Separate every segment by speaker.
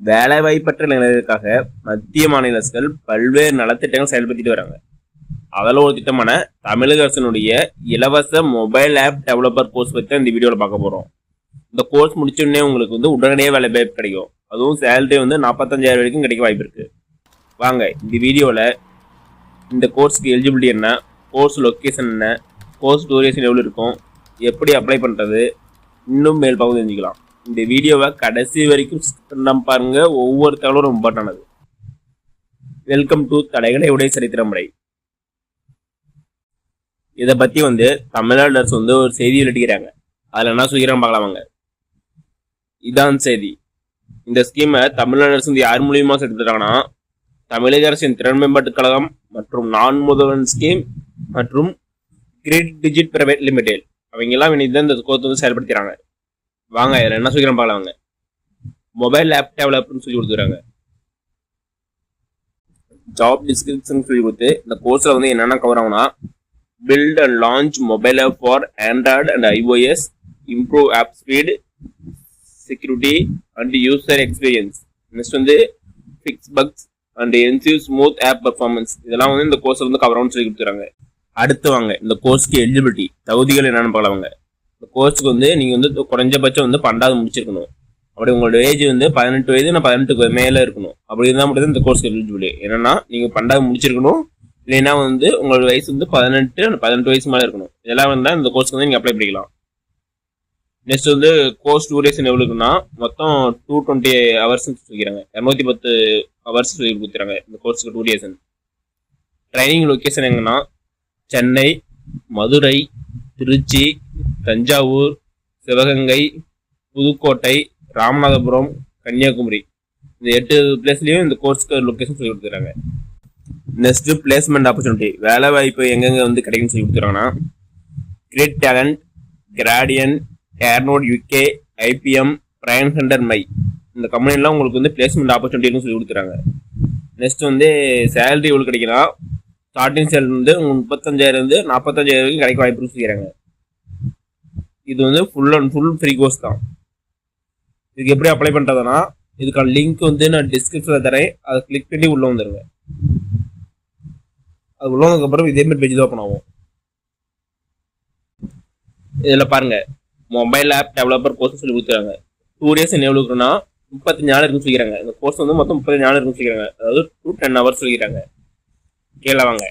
Speaker 1: வேலைவாய்ப்பற்ற இளைஞர்களுக்காக மத்திய மாநில அரசுகள் பல்வேறு நலத்திட்டங்கள் செயல்படுத்திட்டு வராங்க. அதில் ஒரு திட்டமான தமிழக அரசினுடைய இலவச மொபைல் ஆப் டெவலப்பர் கோர்ஸ் பற்றி இந்த வீடியோவில் பார்க்க போகிறோம். இந்த கோர்ஸ் முடிச்சோடனே உங்களுக்கு உடனடியே வேலை வாய்ப்பு கிடைக்கும். அதுவும் சேலரி 45,000 வரைக்கும் கிடைக்க வாய்ப்பு இருக்கு. வாங்க இந்த வீடியோவில் இந்த கோர்ஸ்க்கு எலிஜிபிலிட்டி என்ன, கோர்ஸ் லொக்கேஷன் என்ன, கோர்ஸ் டூரேஷன் எவ்வளோ இருக்கும், எப்படி அப்ளை பண்ணுறது, இன்னும் மேல் பகுதி தெரிஞ்சுக்கலாம். இந்த வீடியோவை கடைசி வரைக்கும் பாருங்க, ஒவ்வொரு தகவலும் இம்பார்ட்டானது. வெல்கம் டு தடைகளை உடைய சரித்திர முறை. இதை பற்றி தமிழ்நாடு அரசு ஒரு செய்தி வெளியிடுகிறாங்க. அதில் என்ன சொல்லிக்கிறாங்க பார்க்கலாமாங்க. இதான் செய்தி. இந்த ஸ்கீமை தமிழ்நாடு அரசு யார் மூலியமா எடுத்துட்டாங்கன்னா, தமிழக அரசின் திறன் மேம்பாட்டு கழகம் மற்றும் நான் முதல்வன் ஸ்கீம் மற்றும் கிரேட் டிஜிட் பிரைவேட் லிமிடெட் அவங்க எல்லாம் இணைந்து இந்த கோர்ஸ் செயல்படுத்துறாங்க. வாங்க இதில் என்ன சொல்லிக்கிறாங்க பார்க்கலாங்க. மொபைல் ஆப் டெவலப்னு சொல்லி கொடுத்துறாங்க. ஜாப் டிஸ்கிரிப்ஷன் சொல்லி கொடுத்து இந்த கோர்ஸில் என்னென்ன கவர் ஆகும்னா, build and launch mobile app for android and iOS, improve app speed, security and user experience, next fix bugs and ensure smooth app performance, இதெல்லாம் இந்த கோர்ஸில் கவர் ஆகும்னு சொல்லி கொடுத்துறாங்க. அடுத்து வாங்க இந்த கோர்ஸ்க்கு எலிஜிபிலிட்டி தகுதிகள் என்னென்னு பார்க்கலாங்க. இந்த கோர்ஸுக்கு நீங்கள் குறைஞ்சபட்சம் 12வது முடிச்சிருக்கணும். அப்படி உங்களோட ஏஜ் 18 வயது, நான் 18க்கு மேலே இருக்கணும். அப்படி இருந்தால் மட்டும் இந்த கோர்ஸ்க்கு எலிஜிபிலிட்டி. என்னன்னா நீங்கள் 12வது முடிச்சிருக்கணும், இல்லைன்னா உங்களோட வயசு 18 வயசு மேலே இருக்கணும். இதெல்லாம் இந்த கோர்ஸ்க்கு நீங்கள் அப்ளை பண்ணிக்கலாம். நெக்ஸ்ட் கோர்ஸ் டூரேஷன் எவ்வளோ இருக்குன்னா, மொத்தம் 220 ஹவர்ஸ் சொல்லிக்கிறாங்க. 210 ஹவர்ஸ் சொல்லி கொடுத்துறாங்க இந்த கோர்ஸுக்கு டூரேஷன். ட்ரைனிங் லொக்கேஷன் எங்கன்னா சென்னை, மதுரை, திருச்சி, தஞ்சாவூர், சிவகங்கை, புதுக்கோட்டை, ராமநாதபுரம், கன்னியாகுமரி, இந்த 8 பிளேஸ்லயும் இந்த கோர்ஸ்க்கு லொக்கேஷன் சொல்லி கொடுத்துறாங்க. நெக்ஸ்ட் பிளேஸ்மெண்ட் ஆப்பர்ச்சுனிட்டி, வேலை வாய்ப்பு எங்கெங்க கிடைக்குன்னு சொல்லி கொடுத்துறாங்கன்னா, கிரேட் டேலண்ட், கிராடியன், ஏர்னோட் யூகே, IPM, பிரைம் சென்டர் மை, இந்த கம்பெனிலாம் உங்களுக்கு பிளேஸ்மெண்ட் ஆப்பர்ச்சுனிட்டின்னு சொல்லி கொடுத்துறாங்க. நெக்ஸ்ட் சேலரி எவ்வளோ கிடைக்குன்னா, ஸ்டார்டிங் சேலரி 35,000 45,000 வரைக்கும் கிடைக்க வாய்ப்புன்னு சொல்லிக்கிறாங்க. இது full and full free course தான். இதுக்கு எப்படி அப்ளை பண்ணுறதுன்னா, இதுக்கான லிங்க் நான் டிஸ்கிரிப்ஷனில் தரேன். அதை கிளிக் பண்ணி உள்ளே வந்துடுங்க. அது உள்ள வந்ததுக்கப்புறம் இதே மாதிரி பேஜ் தான் ஓப்பன் ஆகும். இதில் பாருங்க, மொபைல் ஆப் டெவலப்பர் கோர்ஸ் சொல்லி கொடுத்துறாங்க. டூரேஷன் எவ்வளோ இருக்குன்னா 35 நாள் இருக்குன்னு சொல்லிக்கிறாங்க. இந்த கோர்ஸ் மொத்தம் 35 நாள் இருக்குன்னு சொல்லிக்கிறாங்க. அதாவது 10 ஹவர்ஸ் சொல்லிக்கிறாங்க. கீழே வாங்க,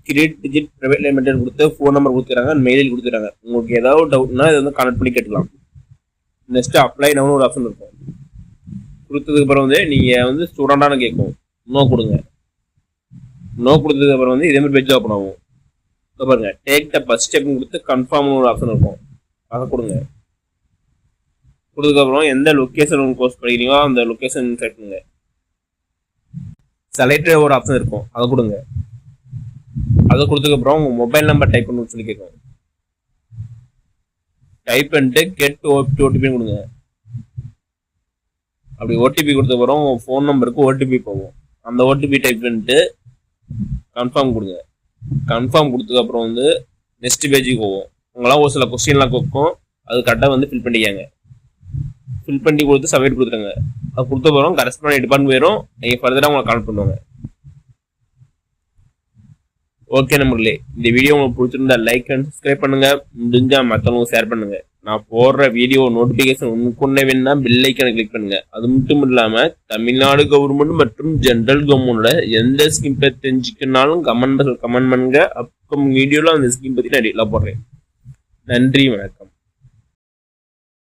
Speaker 1: கிரெடிட் டிஜிட் பிரைவேட் லிமிடெட் கொடுத்து ஃபோன் நம்பர் கொடுத்துறாங்க, மெயில் கொடுத்துறாங்க. உங்களுக்கு ஏதாவது டவுட்னா இதை கனெக்ட் பண்ணி கேட்டுக்கலாம். நெக்ஸ்ட் அப்ளை நவுன்னு ஒரு ஆப்ஷன் இருக்கும். கொடுத்ததுக்கு அப்புறம் நீங்கள் ஸ்டூடெண்டானு கேட்கும், நோ கொடுங்க. நோ கொடுத்ததுக்கு அப்புறம் இதே மாதிரி பேஜ் ஓப்பன் ஆகும். பாருங்க, டேக் த ஃபர்ஸ்ட் ஸ்டெப் கொடுத்து கன்ஃபார்ம்னு ஒரு ஆப்ஷன் இருக்கும், அதை கொடுங்க. கொடுத்ததுக்கப்புறம் எந்த லொக்கேஷன் கோர்ஸ் படிக்கிறீங்களோ அந்த லொக்கேஷன் செலக்ட் பண்ணுங்க. செலக்ட் ஒரு ஆப்ஷன் இருக்கும், அதை கொடுங்க. அதை கொடுத்ததுக்கப்புறம் உங்கள் மொபைல் நம்பர் டைப் பண்ணணும்னு சொல்லி கேட்கும். டைப் பண்ணிட்டு கெட் ஓடிபி கொடுங்க. அப்படி ஓடிபி கொடுத்ததுக்கப்புறம் உங்கள் ஃபோன் நம்பருக்கு ஓடிபி போகும். அந்த ஓடிபி டைப் பண்ணிட்டு கன்ஃபார்ம் கொடுங்க. கன்ஃபார்ம் கொடுத்ததுக்கப்புறம் நெக்ஸ்ட் பேஜுக்கு போகும். உங்களாம் ஒரு சில கொஸ்டின்லாம் கேட்கும், அது கரெக்டாக ஃபில் பண்ணிக்காங்க. ஃபில் பண்ணி கொடுத்து சப்மிட் கொடுத்துருங்க. அது கொடுத்த போகிறோம் கரஸ்பாண்டிங் டிபார்ட்மெண்ட் போயிடும். நீங்கள் ஃபர்தராக உங்களை கால் பண்ணுவாங்க. ஓகே நம்பர்களே, இந்த வீடியோ உங்களுக்கு பிடிச்சிருந்தா லைக் அண்ட் சப்ஸ்கிரைப் பண்ணுங்க. முடிஞ்சால் மற்றவங்களுக்கு ஷேர் பண்ணுங்க. நான் போடுற வீடியோ நோட்டிஃபிகேஷன் உனக்குன்னே வேணும்னா பெல் ஐக்கானை கிளிக் பண்ணுங்க. அது மட்டும் இல்லாமல் தமிழ்நாடு கவர்மெண்ட் மற்றும் ஜென்ரல் கவர்மெண்டோட எந்த ஸ்கீம் பற்றி தெரிஞ்சுக்கனாலும் கமெண்ட் பண்ணுங்க. அப்புறம் வீடியோவில் அந்த ஸ்கீம் பற்றி நான் டீட்டெயிலாக போடுறேன். நன்றி, வணக்கம்.